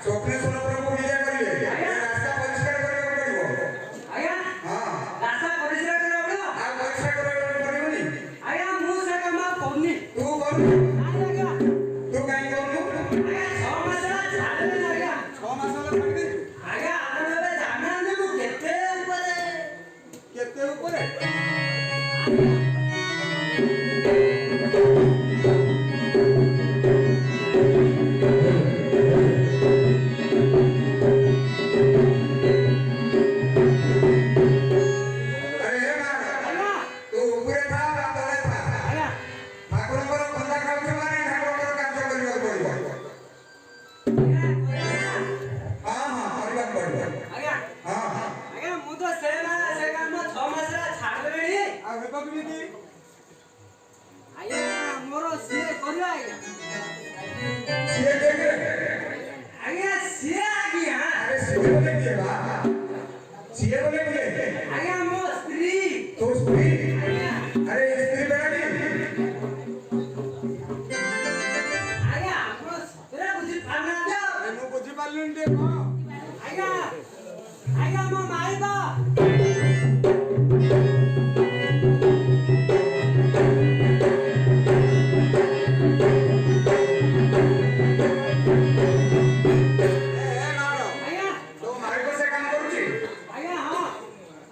स्वप्नेश्वर प्रभु विजय करिए आया। रास्ता परिष्कार କରିବାକୁ ପଡିବ आया हां रास्ता परिष्कार କରିବାକୁ ପଡିବ आ परिष्कार କରିବାକୁ ପଡିବନି आया ମୁଁ ସେ କାମ କରୁନି तू करू ଆଜ୍ଞା तू କାଇଁ କରୁ ଆଜ୍ଞା 6 ମାସ ହେଲା ଛାଡିଲେ ଆଜ୍ଞା 6 ମାସ ହେଲା ଛାଡି ଦେଇଛୁ ଆଜ୍ଞା ଆପଣ ଏବେ ଜାଣିନାହାନ୍ତି ମୁଁ କେତେ ଉପରେ अरे हे मार ଆଜ୍ଞା तू ऊपरे था तले था ଆଜ୍ଞା ଠାକୁରଙ୍କର ଖନ୍ଦା ଖାଉଛ ମାନେ ଠାକୁରଙ୍କର କାର୍ଯ୍ୟ କରିବାକୁ ପଡିବ ହଁ ହଁ କରିବାକୁ ପଡିବ ଆଜ୍ଞା ହଁ ହଁ ଆଜ୍ଞା ମୁଁ ତ ସେ କାମ 6 ମାସ ହେଲା ଛାଡିଦେଲିଣି ଆଉ ହେବ କେମିତି ଆଜ୍ଞା ମୋର ସିଏ କରିବା ଆଜ୍ଞା ସିଏ ଦେବେ ଆଜ୍ଞା ସିଏ ଆଜ୍ଞା अरे सिए बोले किए बा सिए बोले किए ଆଜ୍ଞା ମୋ ସ୍ତ୍ରୀ तो स्त्री ଆଜ୍ଞା अरे स्त्री बेटी ଆଜ୍ଞା ଆପଣ ସତରେ ବୁଝି ପାରୁନାହାନ୍ତି ଆଉ। ମୁଁ ବୁଝି ପାରିଲିନି ଟିକେ କହ ଆଜ୍ଞା ଆଜ୍ଞା ମୋ ମାଇକ ए मारो ଆଜ୍ଞା तो मारी को से काम करूची ଆଜ୍ଞା ହଁ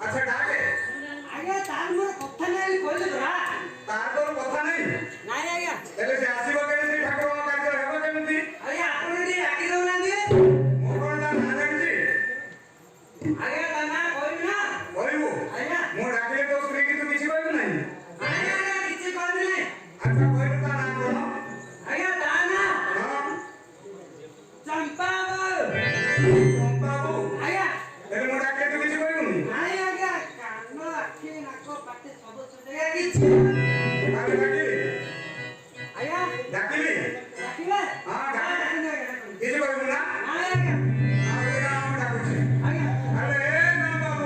अच्छा डाके ଆଜ୍ଞା ତାର ମୋର କଥା ନାହିଁ କହିଲେ ଧରା तार तो कथा नहीं ନାଇଁ ଆଜ୍ଞା ହେଲେ ସେ ଆସିବ କେମିତି ଠାକୁରଙ୍କ କାର୍ଯ୍ୟ ହେବ କେମିତି ଆଜ୍ଞା ଆପଣ ଟିକେ ଡାକି ଦଉନାହାନ୍ତି ମୁଁ କଣ ତା ନାଁ ଜାଣିଛି ଆଜ୍ଞା ତା ନାଁ କହିବି ନା କହିବୁ ଆଜ୍ଞା ମୁଁ ଡାକିଲେ ତୋ ସ୍ତ୍ରୀ କି ତୁ କିଛି କହିବୁ ନାହିଁ ଆଜ୍ଞା ଆଜ୍ଞା କିଛି କହିବି ନାହିଁ ଆଚ୍ଛା କହିଲୁ ତା ନାଁ କଣ ଆଜ୍ଞା ତା ନାଁ ହଁ ଚମ୍ପା ଚମ୍ପାବୁ ଆଜ୍ଞା ହେଲେ ମୁଁ ଡାକିଲେ ତୁ କିଛି କହିବୁନି ନାଇଁ ଆଜ୍ଞା କାନ ଆଖି ନାକ ପାଟି ସବୁ ଚୁଟେଇ କିଛି ତାହେଲେ ଡାକିଲି ଆଜ୍ଞା ଡାକିଲି ଡାକିଲେ ହଁ, ଡାକିଲେ। ଡାକିଲେ ଆଜ୍ଞା କିଛି କହିବୁ ନା ନାଇଁ ଆଜ୍ଞା ଆଉ ଏଇଟା ମୁଁ ଡାକୁଛି ଆଜ୍ଞା ଆରେ ଏ ଚମ୍ପାବୁ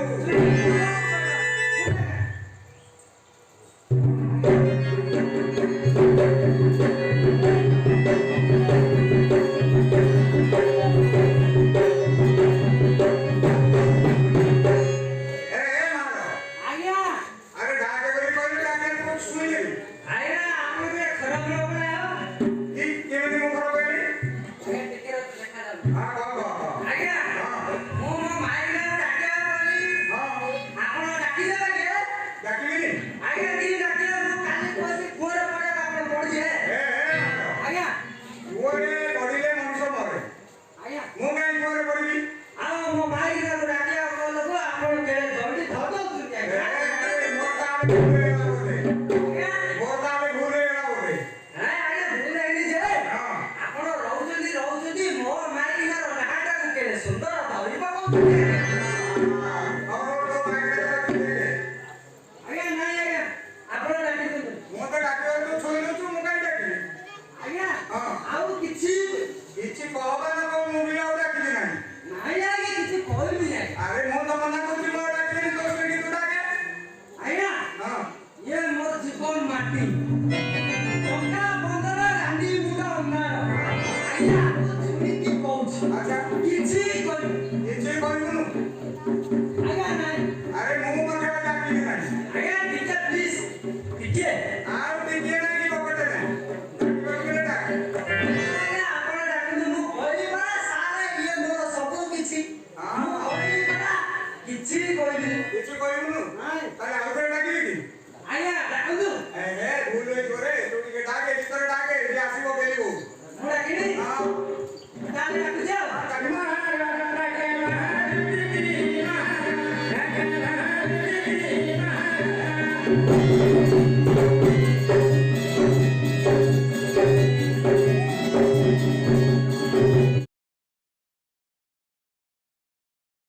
ए मारो ଆଜ୍ଞା अरे डाके बोली कहले डाके तू सुनिली ଆଜ୍ଞା ଆପଣ ଟିକେ ଖରାପ ଲୋକ କି କେମିତି ମୁଁ ଖରାପ କହିଲି ଆଜ୍ଞା ଟିକେ ଦେଖାଯାଉ ହଁ କହ ଆଜ୍ଞା ହଁ ମୁଁ ମୋ ମାଇକ ଡାକିବାକୁ କହିଲି ହଁ ଆପଣ ଡାକିଦେବେ କି ଡାକିଲି ଆଜ୍ଞା ଟିକେ ଡାକିଲେ ମୁଁ କାଲି କହିଲି କୁଆଡ଼େ ପଡ଼େ ଆପଣ ପଡ଼ିଛେ ମାର ଆଜ୍ଞା କୁଆଡେ ପଢିଲେ ମଣିଷ ମରେ ଆଜ୍ଞା ମୁଁ କାହିଁ କୁଆଡେ ପଢିବି ଆଉ ମୋ ମାଇକ ଡାକିବାକୁ କହିଲକୁ ଆପଣ କେଡ଼େ ଜଲ୍ଦି ଧରିଦଉଛନ୍ତି ଆଜ୍ଞା ମୋର ତାହେଲେ ଭୁଲ ହେଇଗଲା ବୋଧେ ଆଜ୍ଞା ମୋର ତାହେଲେ ଭୁଲ ହେଇଗଲା ବୋଧେ ଆଜ୍ଞା ଭୁଲ ହେଇନି ଯେ ହଁ ଆପଣ ରହୁଛନ୍ତି ମୋ ମାଇକିନାର ନାଁଟାକୁ କେଡ଼େ ସୁନ୍ଦର ଧରି ପକାଉଛନ୍ତି ହଉ ତୋ ଭାଇରେ ଆଜ୍ଞା ନାଇଁ ଆଜ୍ଞା ଆପଣ ଡାକି ଦିଅନ୍ତୁ ମୁଁ ତ ଡାକିବା ତୁ ଶୁଣି ଦଉଛୁ ମୁଁ କାହିଁ ଡାକିବି ଆଜ୍ଞା ହଁ। ଆଉ କିଛି କିଛି କହବା ନା କହ ମୁଁ ବି ଆଉ ଡାକିଲି ନାହିଁ ନାଇଁ ଆଜ୍ଞା କିଛି କହିବି ନାହିଁ ଆରେ ମୁଁ ତ ମନା କରୁଛି ମୁଁ ଆଉ ଡାକିଲିନି ତୋ ସ୍ତ୍ରୀ ତୁ ଡାକେ ଆଜ୍ଞା ହଁ ଇଏ ମୋର ଜୀବନ ମାଟି ଟଙ୍କା 15 ଗାଣ୍ଡି ମୁଣ୍ଡ ଅନ୍ଧାର ଆଜ୍ଞା ମୁଁ ଶୁଣିକି କହୁଛି ଆଚ୍ଛା କିଛି କହିବି କିଛି କହିବୁନୁ